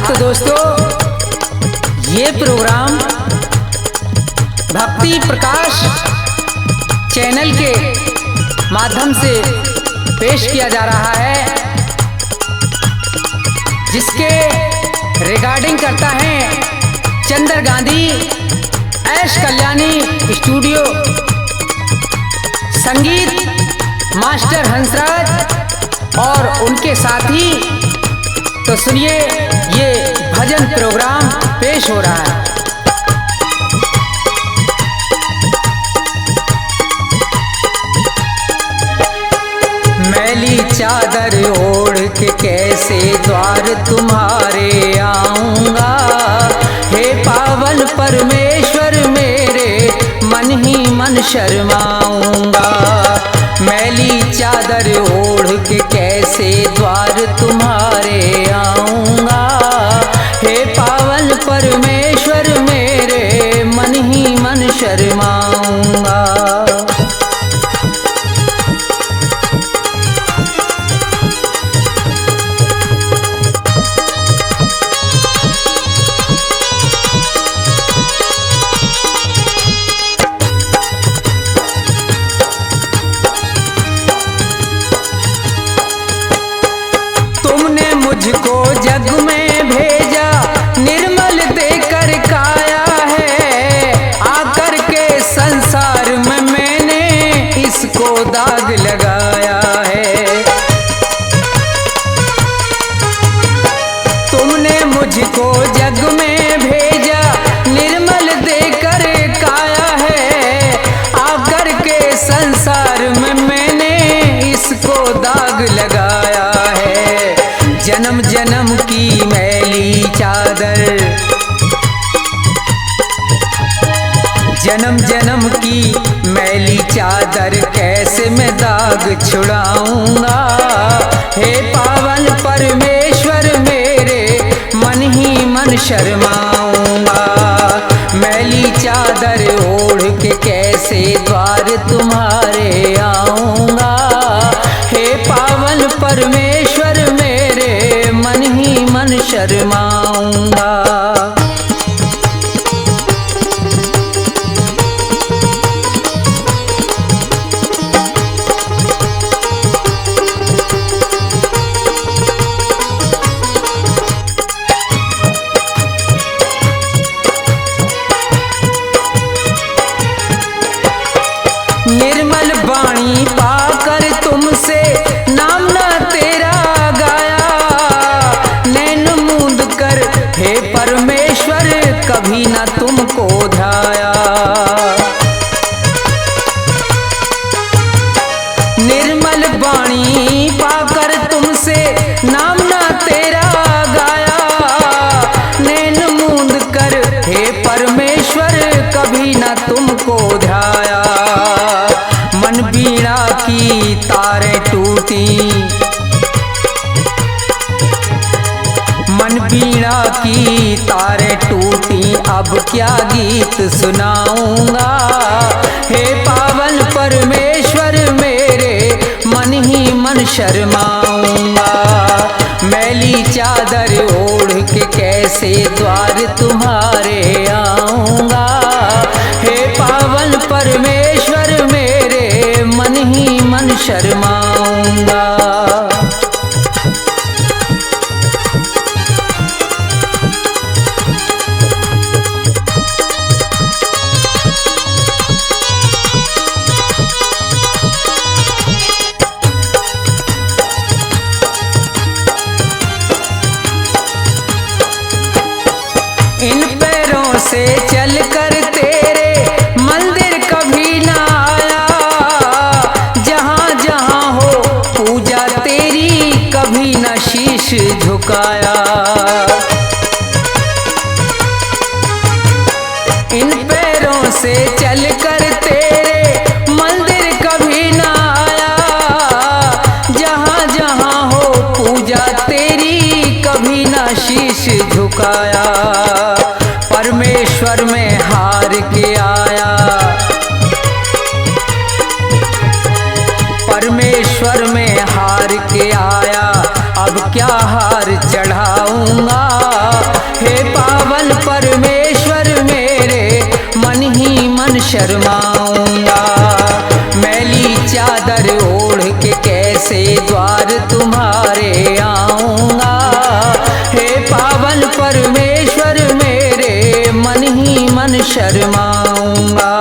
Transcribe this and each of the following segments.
तो दोस्तों, ये प्रोग्राम भक्ति प्रकाश चैनल के माध्यम से पेश किया जा रहा है, जिसके रिकॉर्डिंग करता है चंद्र गांधी एस कल्याणी स्टूडियो, संगीत मास्टर हंसराज और उनके साथी। तो सुनिए, ये भजन प्रोग्राम पेश हो रहा है। मैली चादर ओढ़ के कैसे द्वार तुम्हारे आऊंगा, हे पावन परमेश्वर मेरे मन ही मन शर्माऊंगा। मैली चादर ओढ़ के कैसे द्वार तुम्हारे आऊंगा, हे पावन परमेश्वर मेरे मन ही मन शर्माऊंगा। मुझको जग में भेजा निर्मल देकर काया है, आकर के संसार में मैंने इसको दाग लगाया है। तुमने मुझको जग में भेजा निर्मल देकर काया है, आकर के संसार में मैंने इसको दाग लगाया है। जन्म जन्म की मैली चादर, जन्म जन्म की मैली चादर कैसे मैं दाग छुड़ाऊंगा, हे पावन परमेश्वर मेरे मन ही मन शर्माऊंगा। मैली चादर ओढ़ के कैसे द्वार तुम्हारे आऊंगा, हे पावन परमेश्वर मेरे मन ही मन शर्माऊंगा। निर्मल वाणी पाकर तुमसे नाम ना तेरा गाया, नैन मूंद कर हे परमेश्वर कभी ना तुमको ध्याया। निर्मल वाणी पाकर तुमसे नाम ना तेरा गाया, नैन मूंद कर हे परमेश्वर कभी ना तुमको ध्याया। मन बीड़ा की तारें टूटी, मन बीड़ा की तारें टूटी, अब क्या गीत सुनाऊंगा, हे पावन परमेश्वर मेरे मन ही मन शर्माऊंगा। मैली चादर ओढ़ के कैसे द्वार तुम्हारे आऊंगा, हे पावन परमेश्वर मेरे मन ही मन शर्माऊंगा। इन पैरों से चलकर तेरे मंदिर कभी ना आया, जहाँ जहाँ हो पूजा तेरी कभी ना शीश झुकाया। इन पैरों से चलकर तेरे मंदिर कभी ना आया, जहाँ जहाँ हो पूजा तेरी कभी ना शीश झुकाया। परमेश्वर में हार के आया, परमेश्वर में हार के आया, अब क्या हार चढ़ाऊंगा, शर्माऊंगा। मैली चादर ओढ़ के कैसे द्वार तुम्हारे आऊंगा। हे पावन परमेश्वर मेरे मन ही मन शर्माऊंगा।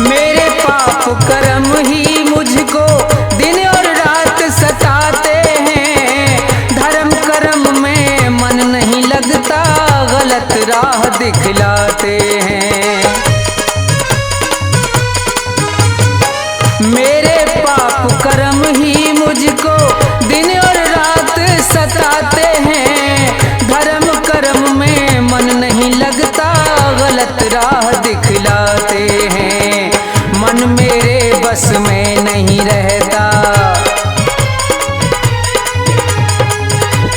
मेरे पाप कर्म ही मुझको दिन और रात सताते हैं। धर्म कर्म में मन नहीं लगता, गलत राह दिखलाते हैं। मेरे पाप कर्म ही मुझको दिन और रात सताते हैं। धर्म कर्म में मन नहीं लगता, गलत राह दिखलाते हैं। मन मेरे बस में नहीं रहता,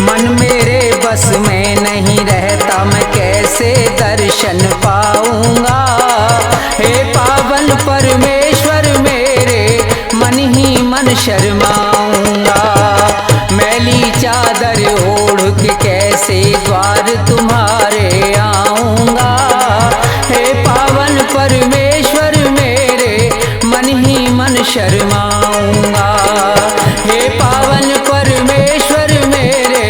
मन मेरे बस में नहीं रहता, मैं कैसे दर्शन पाऊंगा। हे पावन परमेश्वर मेरे मन ही मन शर्माऊंगा। मैली चादर ओढ़ के कैसे द्वार तुम्हारे आऊंगा। हे पावन परमेश्वर मेरे मन ही मन शर्माऊंगा। हे पावन परमेश्वर मेरे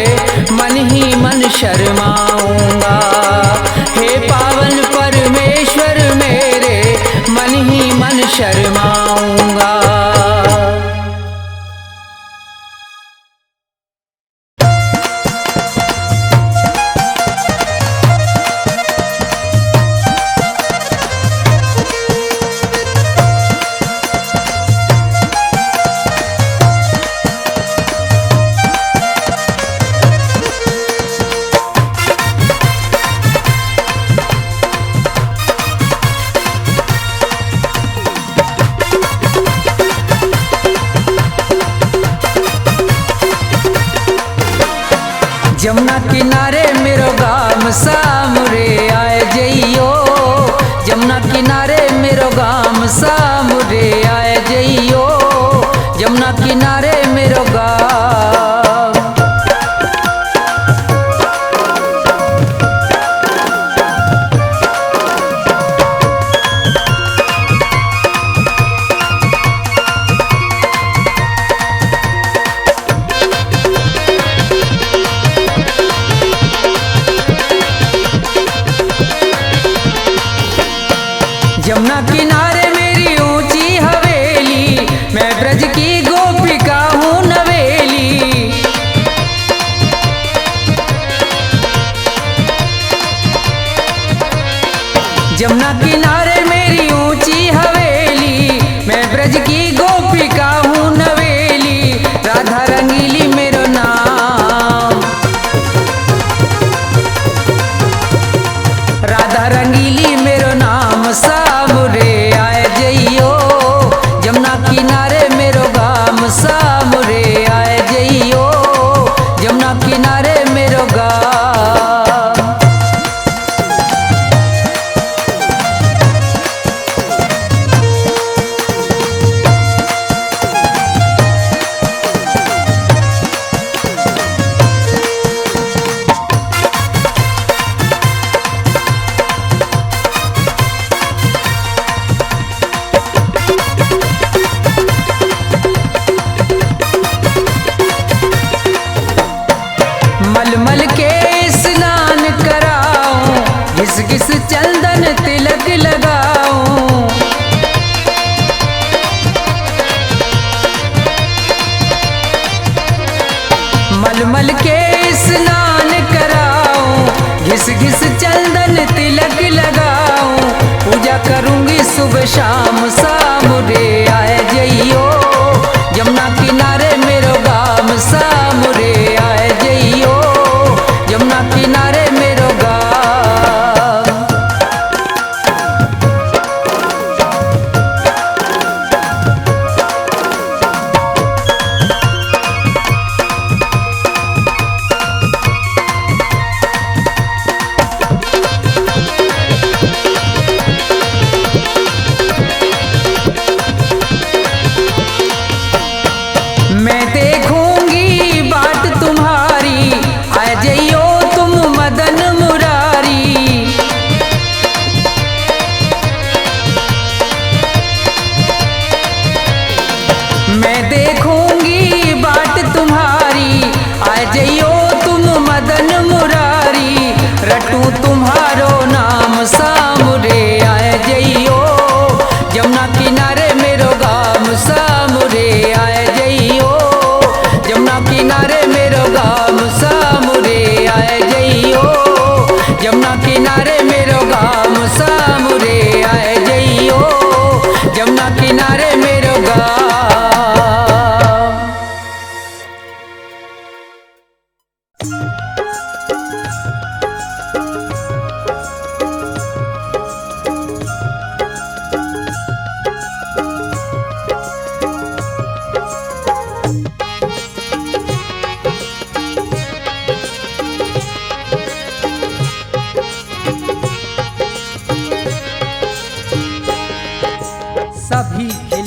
मन ही मन शर्माऊंगा। हे पावन परमेश्वर मेरे मन ही मन शर्माऊंगा। जमुना किनारे मेरो गाम सामरे आए जइयो। जमुना किनारे मेरो गाम सामरे आए जइयो। जमुना किनारे मेरो गाम। जमुना किनारे मेरी ऊंची हवेली, मैं ब्रज की गोपिका हूँ नवेली। जमुना किनारे मेरी ऊंची हवेली, मैं ब्रज की गोपिका हूँ नवेली। राधा रंगीली मेरो नाम, राधा रंगीली मेरो नाम सामरे आए जइयो। जमुना किनारे मेरो गाम सामरे आए जइयो। जमुना किनारे मेरो गाम। मलमल के स्नान कराऊं, घिस घिस चंदन तिलक लगाऊं। मलमल के स्नान कराऊं, घिस घिस चंदन तिलक लगाऊं। पूजा करूंगी सुबह शाम सामरे आए जइयो। जमुना किनारे मेरो गाम सामरे आए जइयो। जमुना किनारे मेरो गाम।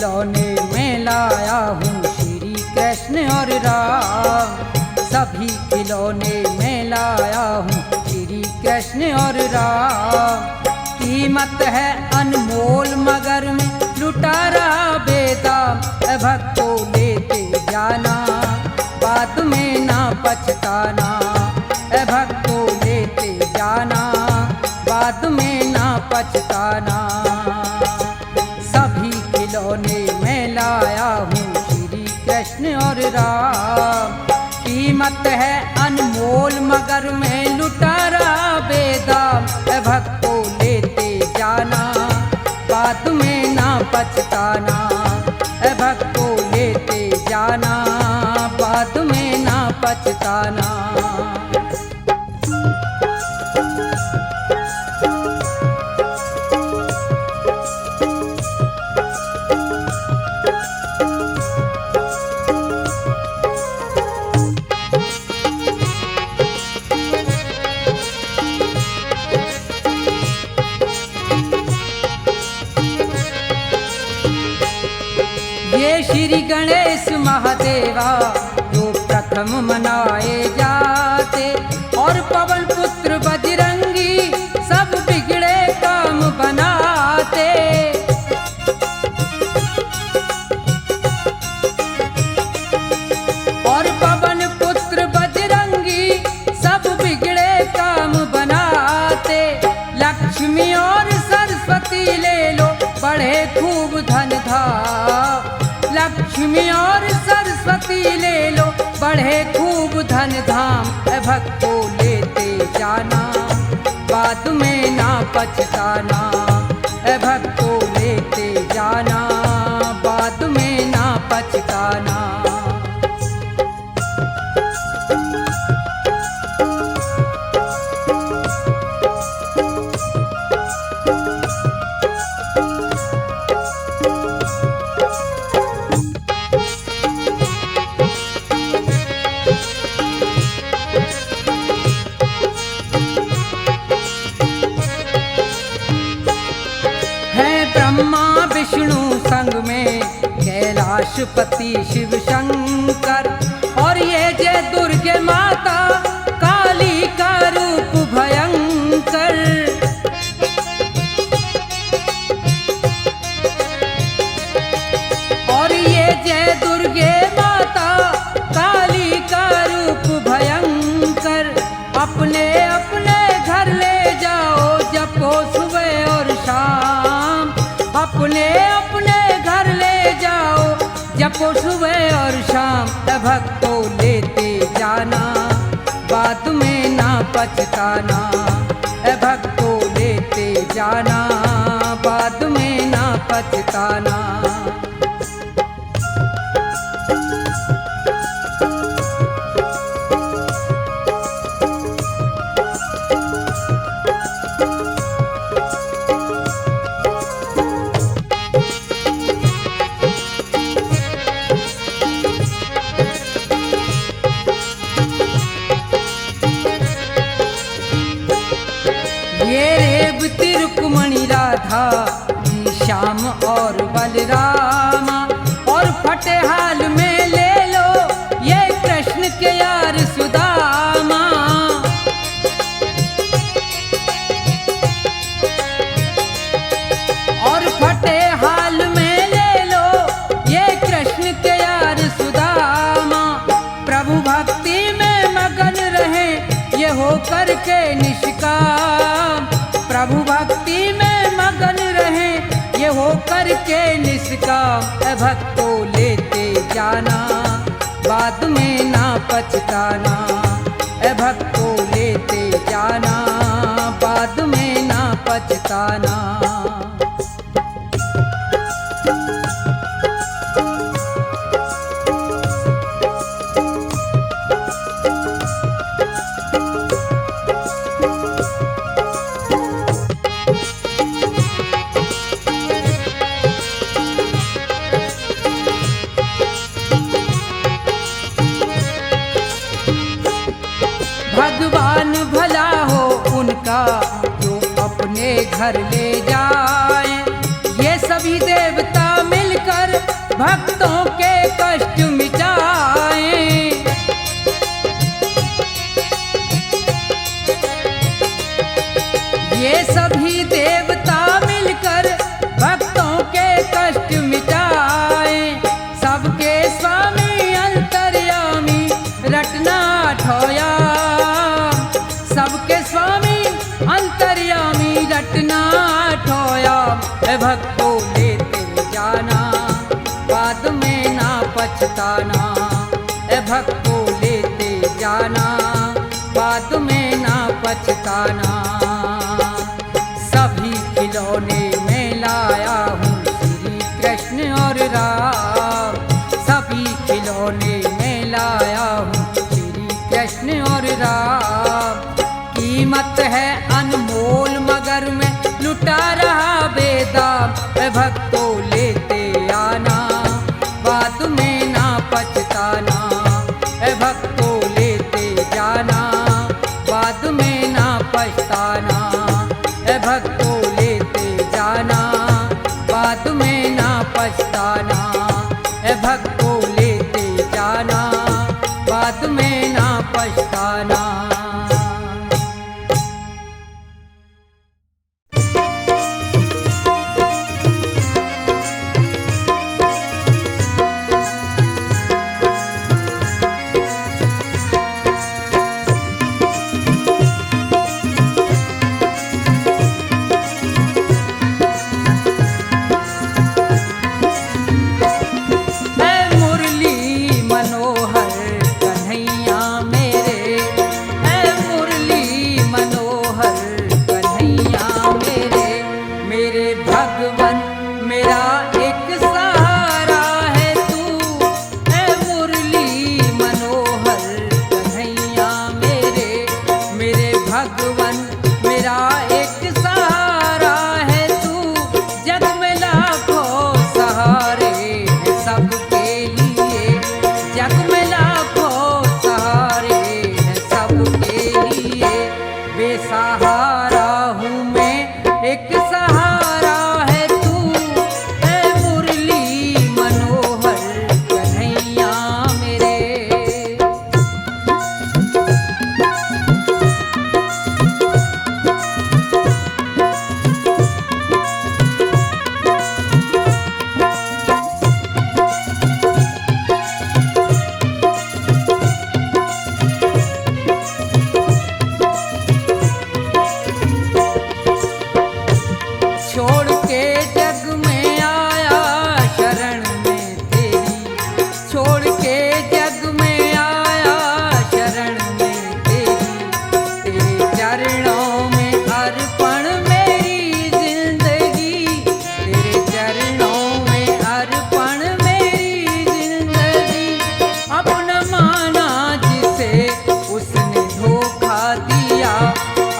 खिलौने में लाया हूँ श्री कृष्ण और राम। सभी खिलौने में लाया हूँ श्री कृष्ण और राम। कीमत है अनमोल मगर में लुटा रहा बेदाम। भक्तों लेते जाना बाद में ना पछताना। भक्तों लेते जाना बाद में ना पछताना। सभी खिलौने में लाया हूँ श्री कृष्ण और राम। कीमत है अनमोल मगर में लुटा रहा बेदाम। भक्तों लेते जाना बाद में ना पछताना। भक्तों लेते जाना बाद में ना पछताना। ये श्री गणेश महादेवा जो प्रथम मनाए जाते, और पवन पुत्र बजरंगी सब बिगड़े काम बनाते। और पवन पुत्र बजरंगी सब बिगड़े काम बनाते। लक्ष्मी और सरस्वती ले लो बढ़े खूब धन धाम। लक्ष्मी और सरस्वती ले लो बढ़े खूब धन धाम। भक्तों लेते जाना बाद में ना पछताना। भक्तों लेते जाना बाद में ना पछताना। ब्रह्मा विष्णु संग में कैलाशपति शिव शंकर, और ये जय दुर्गे माता काली का रूप भयंकर। और ये जय दुर्गे माता काली का रूप भयंकर। अपने अपने घर ले जाओ जपो सुबह और शाम। अपने अपने घर ले जाओ जपो सुबह और शाम। भक्तों लेते जाना बाद में ना पछताना। भक्तों लेते जाना बाद में ना पछताना। ये रेवती रुक्मणी राधा जी श्याम और बलरामा, और फटेहाल में ले लो ये कृष्ण के यार सुदामा। और फटेहाल में ले लो ये कृष्ण के यार सुदामा। प्रभु भक्ति में मगन रहे ये होकर के निष्काम। प्रभु भक्ति में मगन रहे ये होकर के निष्काम। भक्तों लेते जाना बाद में ना पछताना। भक्तों लेते जाना बाद में ना पछताना। भगवान भला हो उनका जो अपने घर ले जाए। ये सभी देवता मिलकर भक्तों के कष्ट मिटाएं। ये सभी देवता मिलकर भक्तों के कष्ट मिटाएं। सबके स्वामी अंतर्यामी रटना ठोया, सबके स्वामी अंतर्यामी रटना ठोया। ए भक्तों लेते जाना, बाद में ना पछताना। ए भक्तों लेते जाना, बाद में ना पछताना। सभी खिलौने में लाया हूँ श्री कृष्ण और राम, सभी खिलौने में लाया हूँ श्री कृष्ण और राम। कीमत है अनमोल मगर मैं लुटा रहा बेदाम। ए भक्तों लेते आना, बाद में ना पछताना। ए भक्तों लेते जाना, बाद में ना पछताना। ए भक्तों लेते जाना, बाद में ना पछताना। ए भक्तों लेते जाना, बाद में ना पछताना।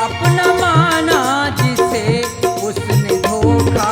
अपना माना जिसे उसने धोखा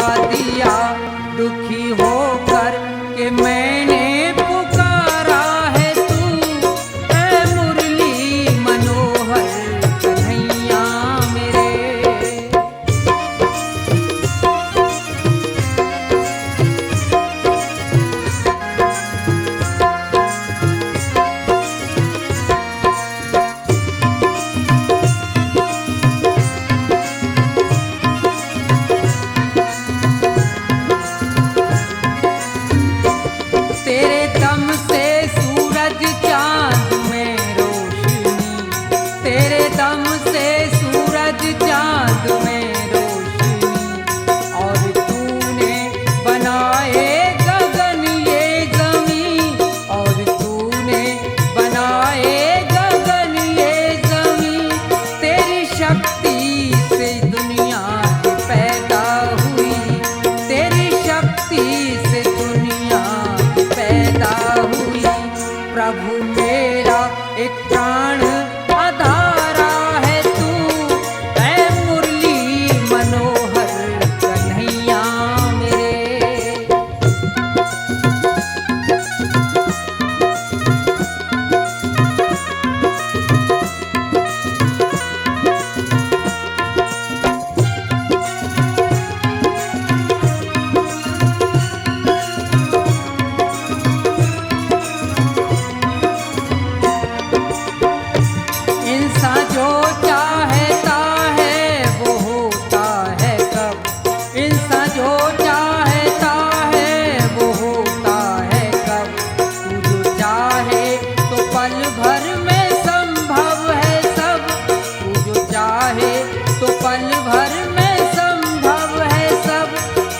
चाहता है वो होता है कब। तू जो चाहे तो पल भर में संभव है सब। तू जो चाहे तो पल भर में संभव है सब।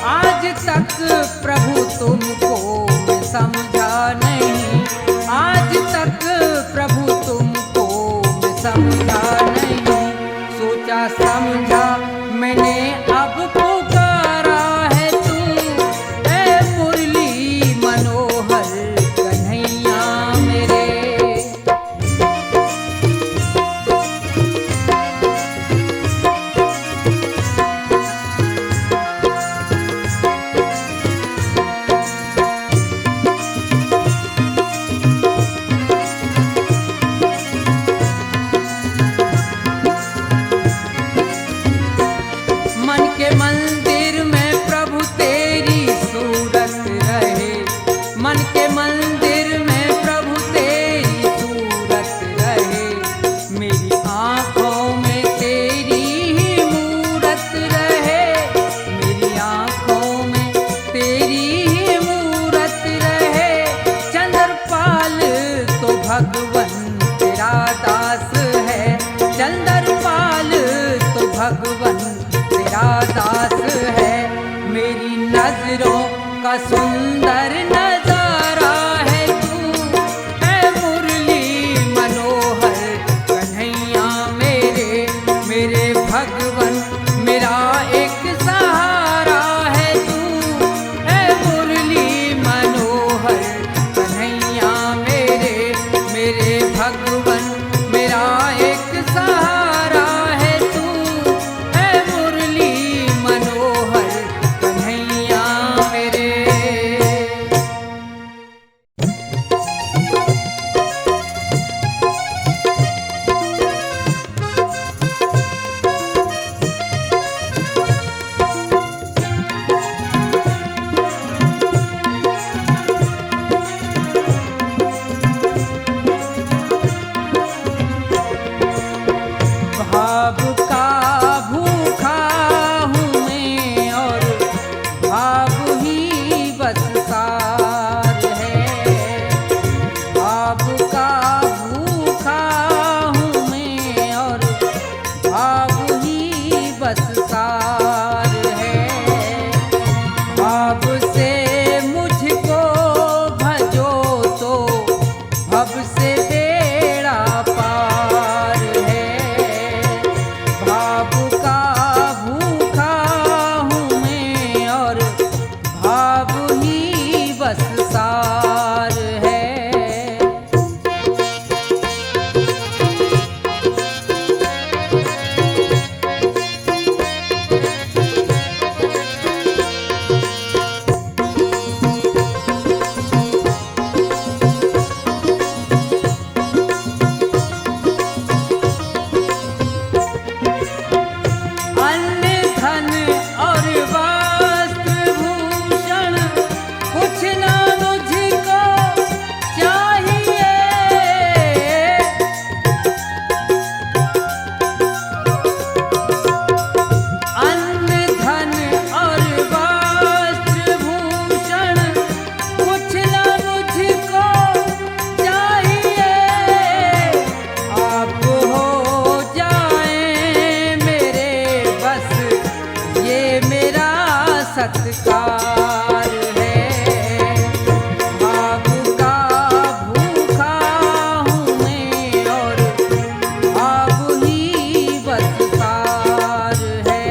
आज तक प्रभु तुमको मैं समझा नहीं। आज तक प्रभु तुमको मैं समझा नहीं। सोचा समझा मैंने अब पुकारा है तू। ए मुरली मनोहर कन्हैया मेरे। मन के मंदिर में प्रभु तेरी सूरत रहे। मन के मंदिर में प्रभु तेरी सूरत रहे। मेरी आँखों में तेरी ही मूरत रहे। मेरी आँखों में तेरी ही मूरत रहे। चंद्रपाल तो भगवन तेरा दास है। चंद्रपाल तो भगवन तेरा दास है। मेरी नजरों का सुंदर नजारा है तू। है मुरली मनोहर कन्हैया मेरे। मेरे भगवन मेरा एक सहारा है तू। है मुरली मनोहर कन्हैया मेरे। मेरे भगवन मेरा एक सहारा है तू। है मुरली मनोहर कन्हैया मेरे। भाव का भूखा हूँ मैं और भाव ही बस सार है। भाव का भूखा हूँ मैं और भाव ही बस सार है। भाव से मुझको भजो तो भव से बेड़ा पार है। भाव का भूखा हूँ मैं और भाव ही बस सार है। अन्न धन और वस्त्र भूषण कुछ ना मुझको चाहिए। अन्न धन और वस्त्र भूषण कुछ ना मुझको चाहिए। आप हो जाए मेरे बस ये मेरा सत्कार है। भाव का भूखा हूँ मैं और भाव ही बस सार है।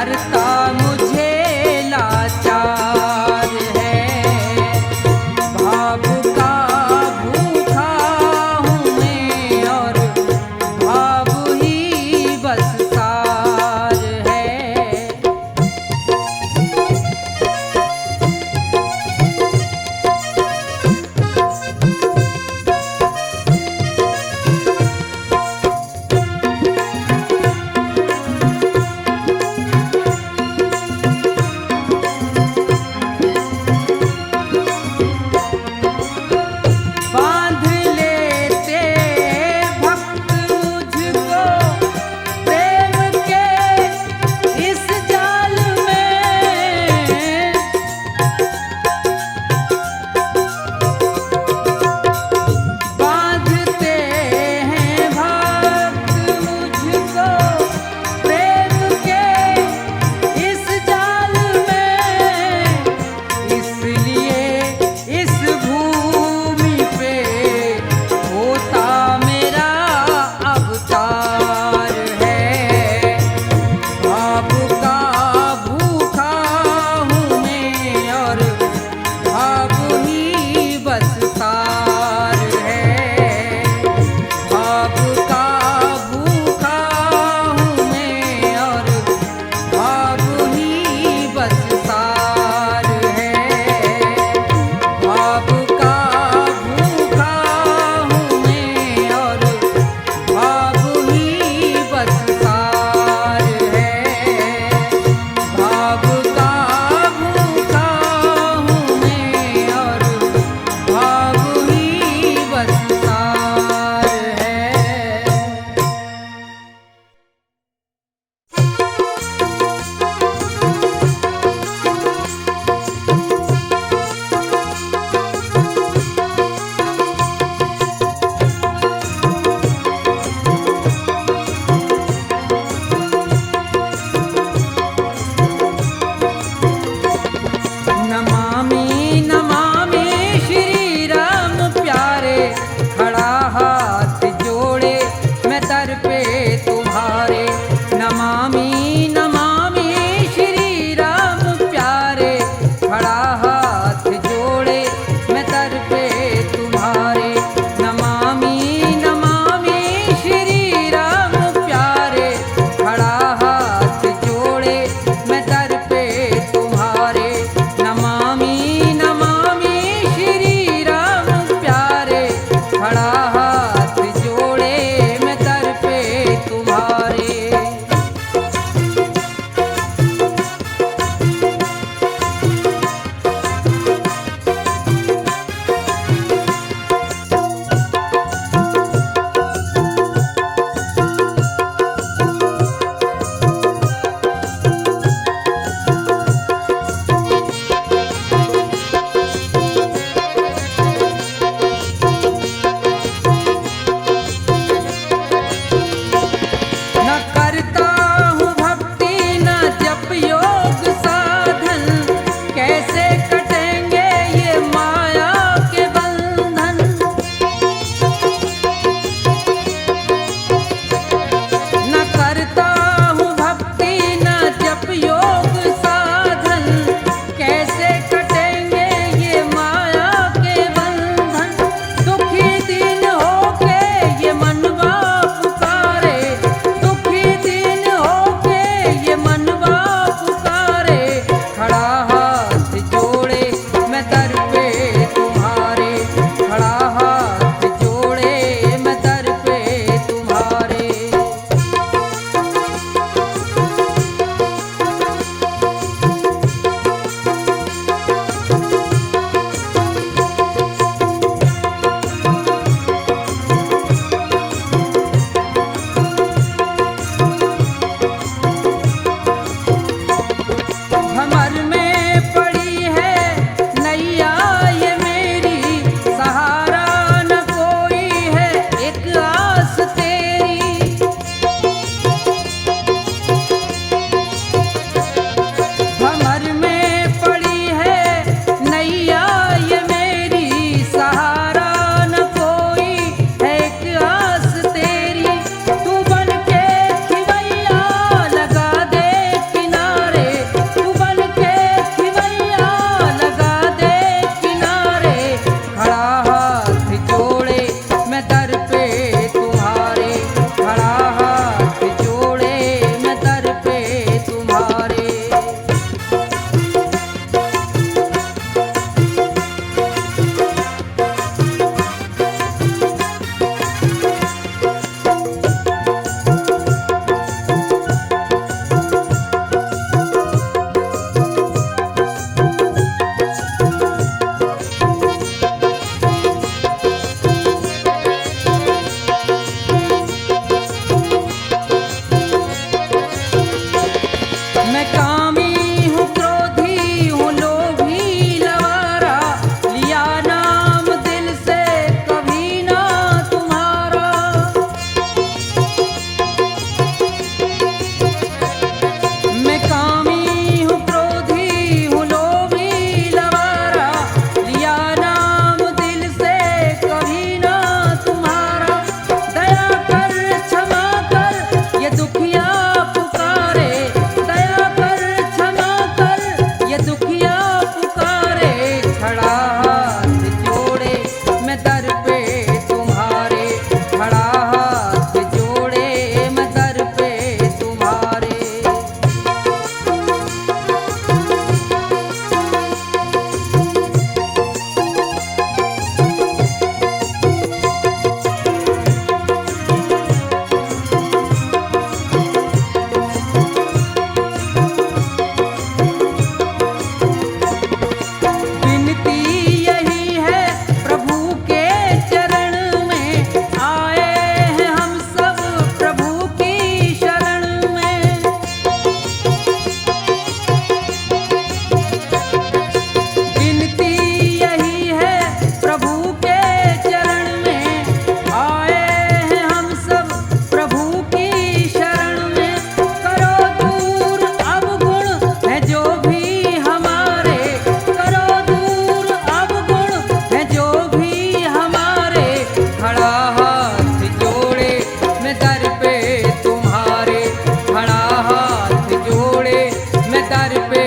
करता मुझे लाचार है। भाव का भूखा हूँ मैं और भाव ही बस सार है। दर पे